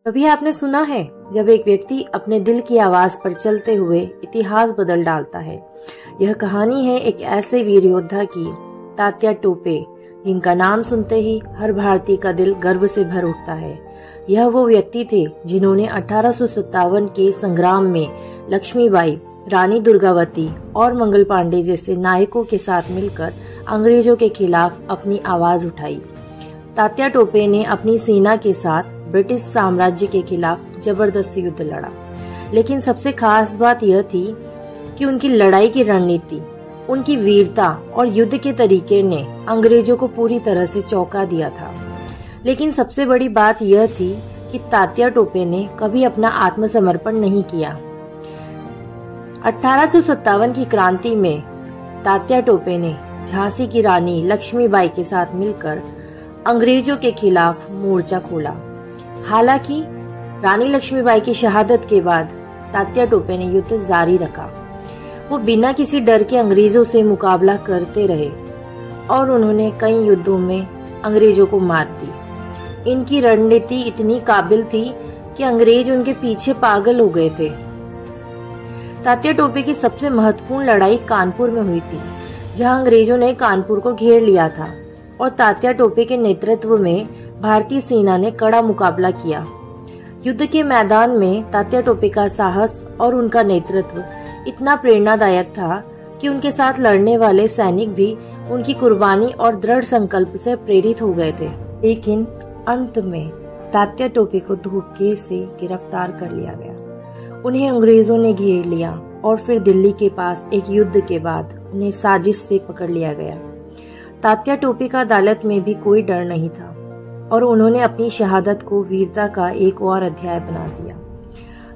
कभी आपने सुना है जब एक व्यक्ति अपने दिल की आवाज पर चलते हुए इतिहास बदल डालता है। यह कहानी है एक ऐसे वीर योद्धा की, तात्या टोपे, जिनका नाम सुनते ही हर भारतीय का दिल गर्व से भर उठता है। यह वो व्यक्ति थे जिन्होंने 1857 के संग्राम में लक्ष्मीबाई, रानी दुर्गावती और मंगल पांडे जैसे नायकों के साथ मिलकर अंग्रेजों के खिलाफ अपनी आवाज उठाई। तात्या टोपे ने अपनी सेना के साथ ब्रिटिश साम्राज्य के खिलाफ जबरदस्त युद्ध लड़ा, लेकिन सबसे खास बात यह थी कि उनकी लड़ाई की रणनीति, उनकी वीरता और युद्ध के तरीके ने अंग्रेजों को पूरी तरह से चौंका दिया था। लेकिन सबसे बड़ी बात यह थी कि तात्या टोपे ने कभी अपना आत्मसमर्पण नहीं किया। 1857 की क्रांति में तात्या टोपे ने झांसी की रानी लक्ष्मीबाई के साथ मिलकर अंग्रेजों के खिलाफ मोर्चा खोला। हालांकि रानी लक्ष्मीबाई की शहादत के बाद तात्या टोपे ने युद्ध जारी रखा। वो बिना किसी डर के अंग्रेजों से मुकाबला करते रहे और उन्होंने कई युद्धों में अंग्रेजों को मात दी। इनकी रणनीति इतनी काबिल थी कि अंग्रेज उनके पीछे पागल हो गए थे। तात्या टोपे की सबसे महत्वपूर्ण लड़ाई कानपुर में हुई थी, जहां अंग्रेजों ने कानपुर को घेर लिया था और तात्या टोपे के नेतृत्व में भारतीय सेना ने कड़ा मुकाबला किया। युद्ध के मैदान में तात्या टोपे का साहस और उनका नेतृत्व इतना प्रेरणादायक था कि उनके साथ लड़ने वाले सैनिक भी उनकी कुर्बानी और दृढ़ संकल्प से प्रेरित हो गए थे। लेकिन अंत में तात्या टोपे को धोखे से गिरफ्तार कर लिया गया। उन्हें अंग्रेजों ने घेर लिया और फिर दिल्ली के पास एक युद्ध के बाद उन्हें साजिश से पकड़ लिया गया। तात्या टोपे का अदालत में भी कोई डर नहीं था और उन्होंने अपनी शहादत को वीरता का एक और अध्याय बना दिया।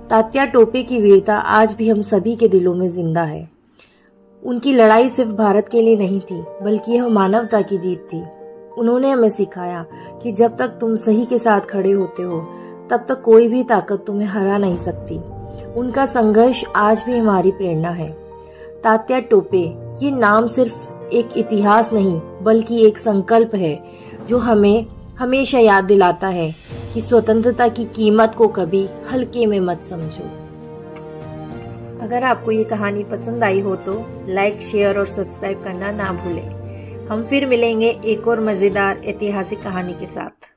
तात्या टोपे की वीरता आज भी हम सभी के दिलों में जिंदा है। उनकी लड़ाई सिर्फ भारत के लिए नहीं थी, बल्कि यह मानवता की जीत थी। उन्होंने हमें सिखाया कि जब तक तुम सही के साथ खड़े होते हो, तब तक कोई भी ताकत तुम्हें हरा नहीं सकती। उनका संघर्ष आज भी हमारी प्रेरणा है। तात्या टोपे, ये नाम सिर्फ एक इतिहास नहीं, बल्कि एक संकल्प है जो हमें हमेशा याद दिलाता है कि स्वतंत्रता की कीमत को कभी हल्के में मत समझो। अगर आपको ये कहानी पसंद आई हो तो लाइक, शेयर और सब्सक्राइब करना ना भूलें। हम फिर मिलेंगे एक और मजेदार ऐतिहासिक कहानी के साथ।